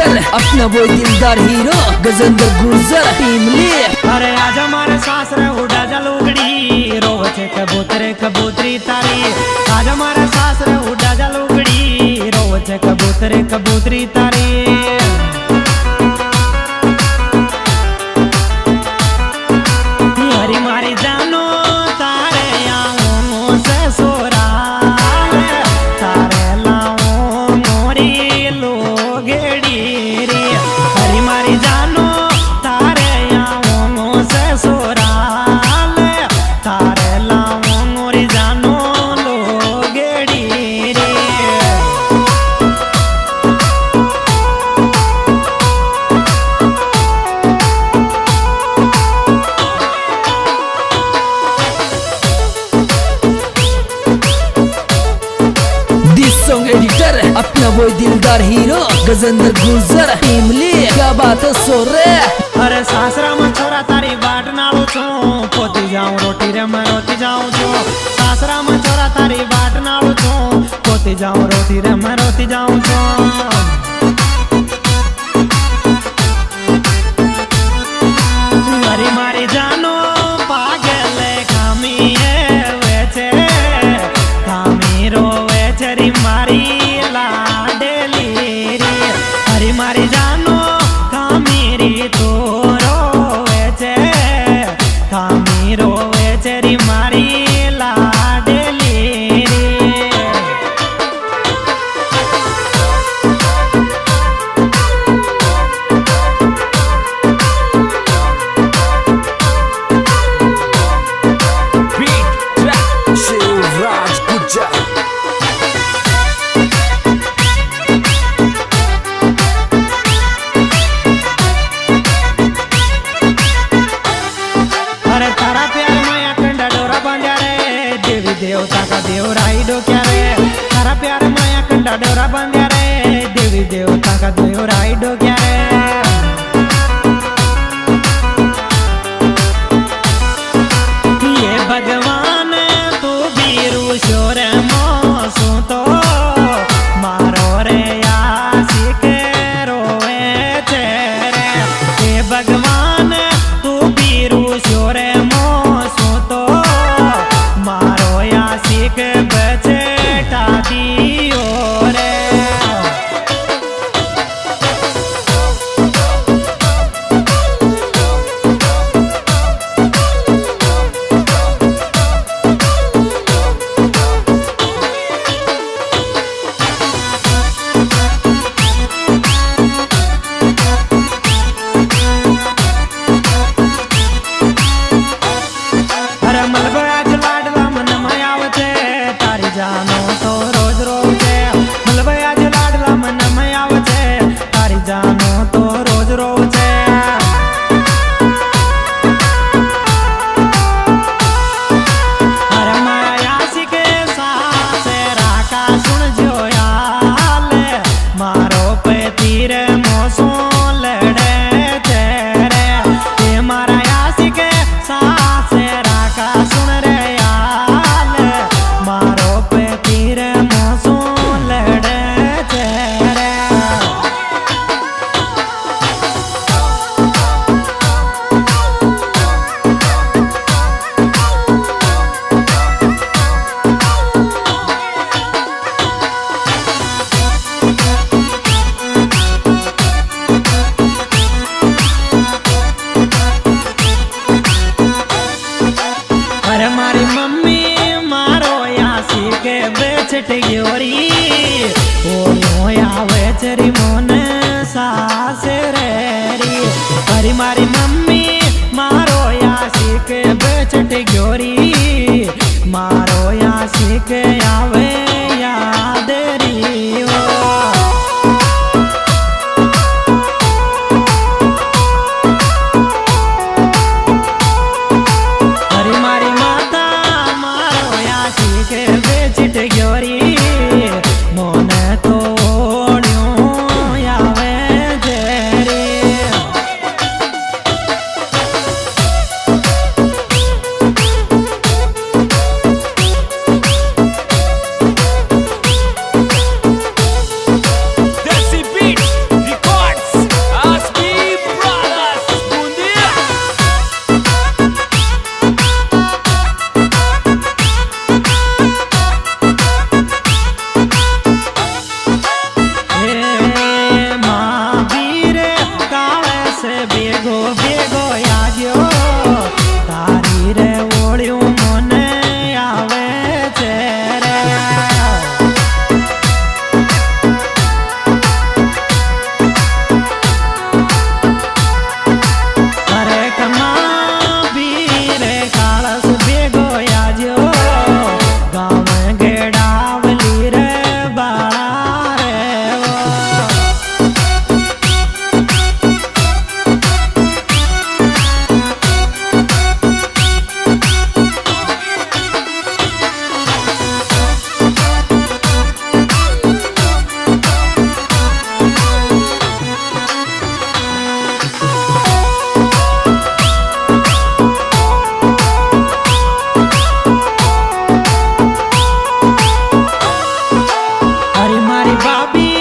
Editor अपना वो दिलदार हीरो गजेंद्र गुर्जर टीम ले। अरे आज हमारे सासरे उड़ा जा लुगड़ी रोवे कबूतरे कबूतरी तारी। आज हमारे सासरे उड़ा जा लुगड़ी रोवे कबूतरे कबूतरी तारी। हरी मारी जानो तारे आऊं से सोराल तारे लाऊं मोरी लोगड़ी रे। हरी मारी जानो तारे आऊं से सोराल तारे लाऊं मोरी जानो लोगड़ी रे। सॉन्ग एडिटर अपना वो दिलदार हीरो गजेंद्र गुर्जर टीम ले। क्या बात है सोरे। अरे सासरा में छोरा तारी बाट नालू छो पोती जाऊं रोटी रे मैं रोटी जाऊं छो। सासरा में छोरा तारी बाट नालू छो पोती जाऊं रोटी रे मैं रोटी जाऊं छो। हरी मारी जानो पागल खामी है वेचे खामी रोवे चरी मारी लाडेली रे। हरी मारी जानो खामीरी तो रोवे चे खामी रोवे चरी मारी लाडेली रे। अरे तारा प्यार माया कंडा डोरा बांध्या रे देवी देवता का देवराई डोक्या रे। तारा प्यार माया कंडा डोरा बांध्या रे देवी देवता का देवराई डोक्या रे। ये भगवान तू बीरू शोर मोसू तो मारो रे आशिक रोवे तेरे। ये भगवान तू बीरू शोर मोसू तो मारो आशिक बचेटा दियो रे। जानो तो रोज रोज मलबे आज लाडला मन में आवचे तारी जानो तो रोज रोज। अरे माया आशिक सासे राका सुन जो याल मारो पे तीर मोसो लड़े तेरे। ये मारा आशिक सासे राका सुन रे याल मारो पे तीर मोसो लड़े तेरे। अरे मारी मम्मी मारो यासी के बेचट ग्योरी ओ आवे चरी मोन सास रे री। अरे मारी मम्मी मारो यासी के बेचट ग्योरी मारो यासी के आवे याद री ओ। हरी मारी माता मारो यासी के बेचट ग्योरी मोन तो आवे जेरी। Desi Beats Records. છે રે અરે કમા બીરે કાળસ ભેગો આજો ગામ ગેડાવલી રે બાળા રે અરે મારી બાબી